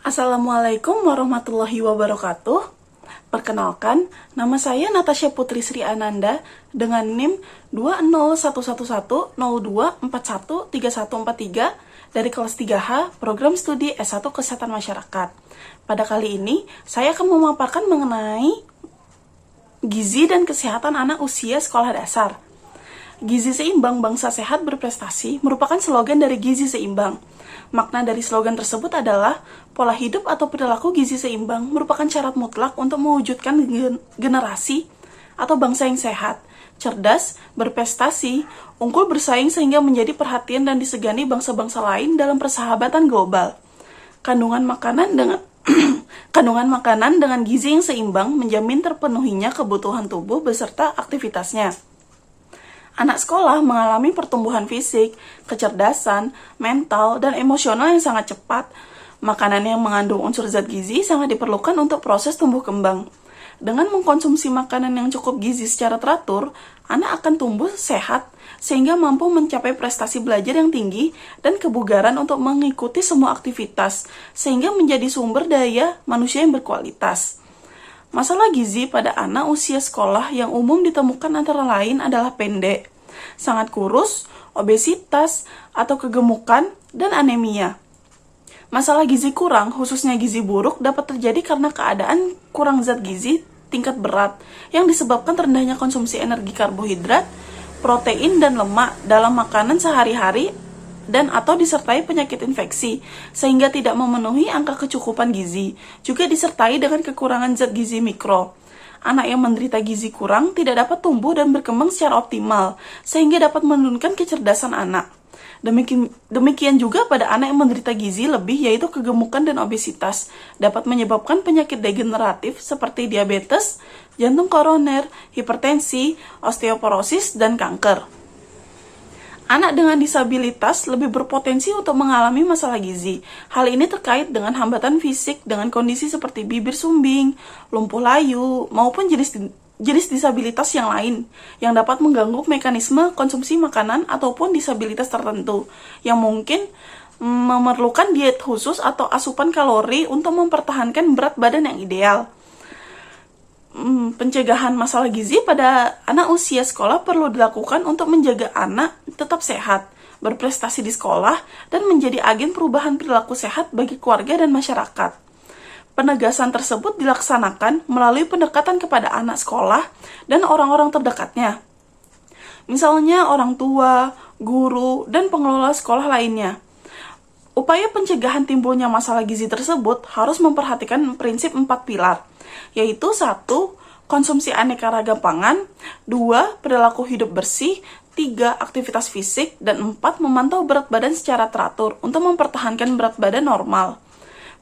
Assalamualaikum warahmatullahi wabarakatuh. Perkenalkan, nama saya Natasha Putri Sri Ananda dengan NIM 2011102413143 dari kelas 3H Program Studi S1 Kesehatan Masyarakat. Pada kali ini, saya akan memaparkan mengenai gizi dan kesehatan anak usia sekolah dasar. Gizi seimbang, bangsa sehat berprestasi merupakan slogan dari Gizi Seimbang. Makna dari slogan tersebut adalah pola hidup atau perilaku gizi seimbang merupakan syarat mutlak untuk mewujudkan generasi atau bangsa yang sehat, cerdas, berprestasi, unggul bersaing sehingga menjadi perhatian dan disegani bangsa-bangsa lain dalam persahabatan global. Kandungan makanan dengan gizi yang seimbang menjamin terpenuhinya kebutuhan tubuh beserta aktivitasnya. Anak sekolah mengalami pertumbuhan fisik, kecerdasan, mental, dan emosional yang sangat cepat. Makanan yang mengandung unsur zat gizi sangat diperlukan untuk proses tumbuh kembang. Dengan mengkonsumsi makanan yang cukup gizi secara teratur, anak akan tumbuh sehat sehingga mampu mencapai prestasi belajar yang tinggi dan kebugaran untuk mengikuti semua aktivitas, sehingga menjadi sumber daya manusia yang berkualitas. Masalah gizi pada anak usia sekolah yang umum ditemukan antara lain adalah pendek, sangat kurus, obesitas, atau kegemukan, dan anemia. Masalah gizi kurang, khususnya gizi buruk, dapat terjadi karena keadaan kurang zat gizi tingkat berat yang disebabkan rendahnya konsumsi energi karbohidrat, protein, dan lemak dalam makanan sehari-hari dan atau disertai penyakit infeksi, sehingga tidak memenuhi angka kecukupan gizi, juga disertai dengan kekurangan zat gizi mikro. Anak yang menderita gizi kurang tidak dapat tumbuh dan berkembang secara optimal, sehingga dapat menurunkan kecerdasan anak. Demikian juga pada anak yang menderita gizi lebih, yaitu kegemukan dan obesitas, dapat menyebabkan penyakit degeneratif seperti diabetes, jantung koroner, hipertensi, osteoporosis, dan kanker. Anak dengan disabilitas lebih berpotensi untuk mengalami masalah gizi. Hal ini terkait dengan hambatan fisik dengan kondisi seperti bibir sumbing, lumpuh layu, maupun jenis disabilitas yang lain yang dapat mengganggu mekanisme konsumsi makanan ataupun disabilitas tertentu yang mungkin memerlukan diet khusus atau asupan kalori untuk mempertahankan berat badan yang ideal. Pencegahan masalah gizi pada anak usia sekolah perlu dilakukan untuk menjaga anak tetap sehat, berprestasi di sekolah, dan menjadi agen perubahan perilaku sehat bagi keluarga dan masyarakat. Penegasan tersebut dilaksanakan melalui pendekatan kepada anak sekolah dan orang-orang terdekatnya. Misalnya orang tua, guru, dan pengelola sekolah lainnya. Upaya pencegahan timbulnya masalah gizi tersebut harus memperhatikan prinsip 4 pilar, yaitu 1. Konsumsi aneka ragam pangan, 2. Perilaku hidup bersih, 3. Aktivitas fisik, dan 4. Memantau berat badan secara teratur untuk mempertahankan berat badan normal.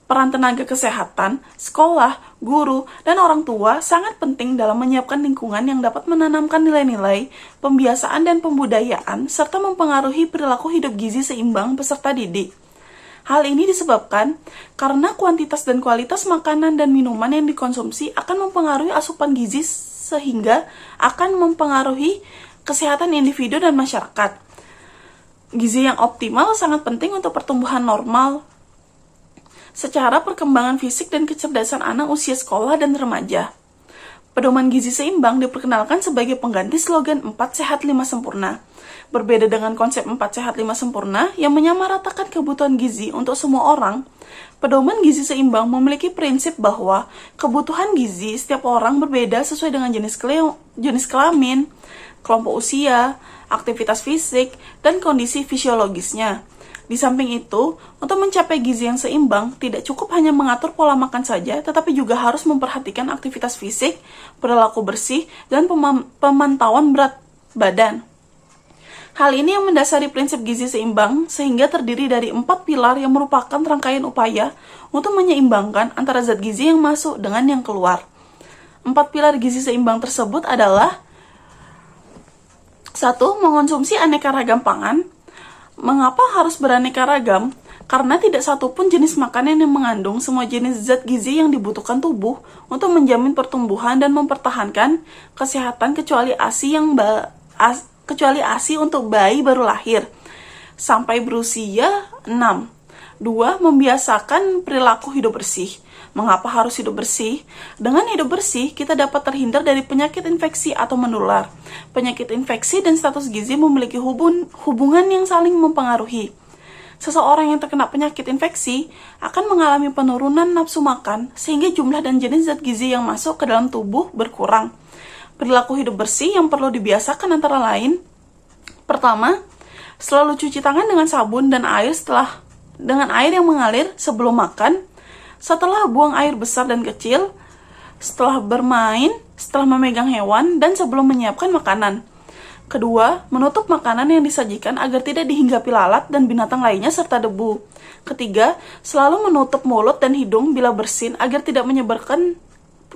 Peran tenaga kesehatan, sekolah, guru, dan orang tua sangat penting dalam menyiapkan lingkungan yang dapat menanamkan nilai-nilai, pembiasaan, dan pembudayaan, serta mempengaruhi perilaku hidup gizi seimbang peserta didik. Hal ini disebabkan karena kuantitas dan kualitas makanan dan minuman yang dikonsumsi akan mempengaruhi asupan gizi sehingga akan mempengaruhi kesehatan individu dan masyarakat. Gizi yang optimal sangat penting untuk pertumbuhan normal secara perkembangan fisik dan kecerdasan anak usia sekolah dan remaja. Pedoman gizi seimbang diperkenalkan sebagai pengganti slogan 4 sehat 5 sempurna. Berbeda dengan konsep 4 sehat 5 sempurna yang menyamaratakan kebutuhan gizi untuk semua orang, pedoman gizi seimbang memiliki prinsip bahwa kebutuhan gizi setiap orang berbeda sesuai dengan jenis kelamin, kelompok usia, aktivitas fisik, dan kondisi fisiologisnya. Di samping itu, untuk mencapai gizi yang seimbang, tidak cukup hanya mengatur pola makan saja, tetapi juga harus memperhatikan aktivitas fisik, perilaku bersih, dan pemantauan berat badan. Hal ini yang mendasari prinsip gizi seimbang, sehingga terdiri dari 4 pilar yang merupakan rangkaian upaya untuk menyeimbangkan antara zat gizi yang masuk dengan yang keluar. 4 pilar gizi seimbang tersebut adalah 1. Mengonsumsi aneka ragam pangan. Mengapa harus beraneka ragam? Karena tidak satupun jenis makanan yang mengandung semua jenis zat gizi yang dibutuhkan tubuh untuk menjamin pertumbuhan dan mempertahankan kesehatan kecuali ASI untuk bayi baru lahir sampai berusia 6. 2. Membiasakan perilaku hidup bersih. Mengapa harus hidup bersih? Dengan hidup bersih, kita dapat terhindar dari penyakit infeksi atau menular. Penyakit infeksi dan status gizi memiliki hubungan yang saling mempengaruhi. Seseorang yang terkena penyakit infeksi akan mengalami penurunan nafsu makan, sehingga jumlah dan jenis zat gizi yang masuk ke dalam tubuh berkurang. Perilaku hidup bersih yang perlu dibiasakan antara lain: pertama, selalu cuci tangan dengan sabun dan air dengan air yang mengalir sebelum makan, setelah buang air besar dan kecil, setelah bermain, setelah memegang hewan, dan sebelum menyiapkan makanan. Kedua, menutup makanan yang disajikan agar tidak dihinggapi lalat dan binatang lainnya serta debu. Ketiga, selalu menutup mulut dan hidung bila bersin agar tidak menyebarkan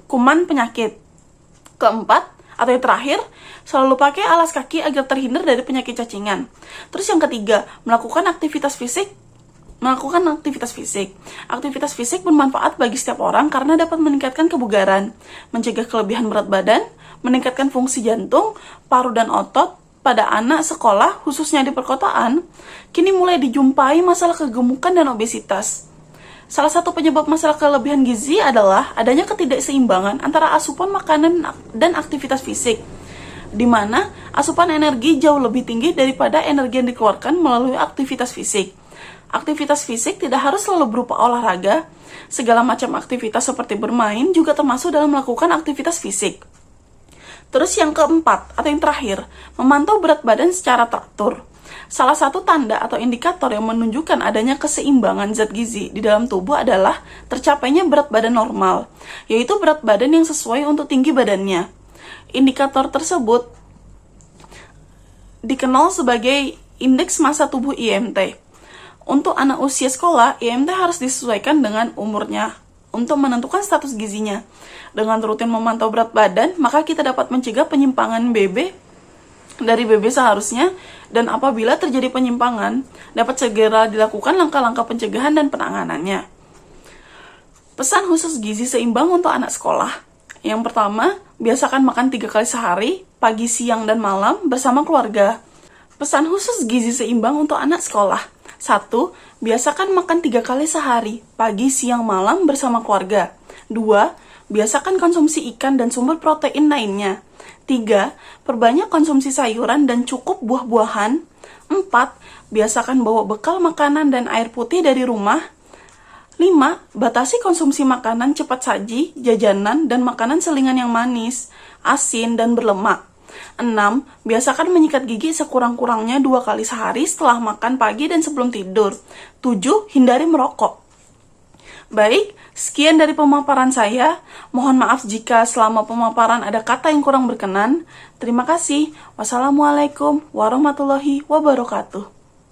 kuman penyakit. Keempat, atau yang terakhir, selalu pakai alas kaki agar terhindar dari penyakit cacingan. Terus yang ketiga, melakukan aktivitas fisik. Aktivitas fisik bermanfaat bagi setiap orang karena dapat meningkatkan kebugaran, mencegah kelebihan berat badan, meningkatkan fungsi jantung, paru dan otot. Pada anak sekolah, khususnya di perkotaan, kini mulai dijumpai masalah kegemukan dan obesitas. Salah satu penyebab masalah kelebihan gizi adalah adanya ketidakseimbangan antara asupan makanan dan aktivitas fisik, di mana asupan energi jauh lebih tinggi daripada energi yang dikeluarkan melalui aktivitas fisik. Aktivitas fisik tidak harus selalu berupa olahraga. Segala macam aktivitas seperti bermain juga termasuk dalam melakukan aktivitas fisik. Terus yang keempat, atau yang terakhir, memantau berat badan secara teratur. Salah satu tanda atau indikator yang menunjukkan adanya keseimbangan zat gizi di dalam tubuh adalah tercapainya berat badan normal, yaitu berat badan yang sesuai untuk tinggi badannya. Indikator tersebut dikenal sebagai indeks massa tubuh IMT. Untuk anak usia sekolah, IMT harus disesuaikan dengan umurnya untuk menentukan status gizinya. Dengan rutin memantau berat badan, maka kita dapat mencegah penyimpangan dari BB seharusnya, dan apabila terjadi penyimpangan, dapat segera dilakukan langkah-langkah pencegahan dan penanganannya. Pesan khusus gizi seimbang untuk anak sekolah. Yang pertama, biasakan makan 3 kali sehari, pagi, siang, dan malam bersama keluarga. Pesan khusus gizi seimbang untuk anak sekolah. 1. Biasakan makan 3 kali sehari, pagi, siang, malam bersama keluarga. 2. Biasakan konsumsi ikan dan sumber protein lainnya. 3. Perbanyak konsumsi sayuran dan cukup buah-buahan. 4. Biasakan bawa bekal makanan dan air putih dari rumah. 5. Batasi konsumsi makanan cepat saji, jajanan, dan makanan selingan yang manis, asin, dan berlemak. 6. Biasakan menyikat gigi sekurang-kurangnya 2 kali sehari setelah makan pagi dan sebelum tidur. 7. Hindari merokok. Baik, sekian dari pemaparan saya. Mohon maaf jika selama pemaparan ada kata yang kurang berkenan. Terima kasih. Wassalamualaikum warahmatullahi wabarakatuh.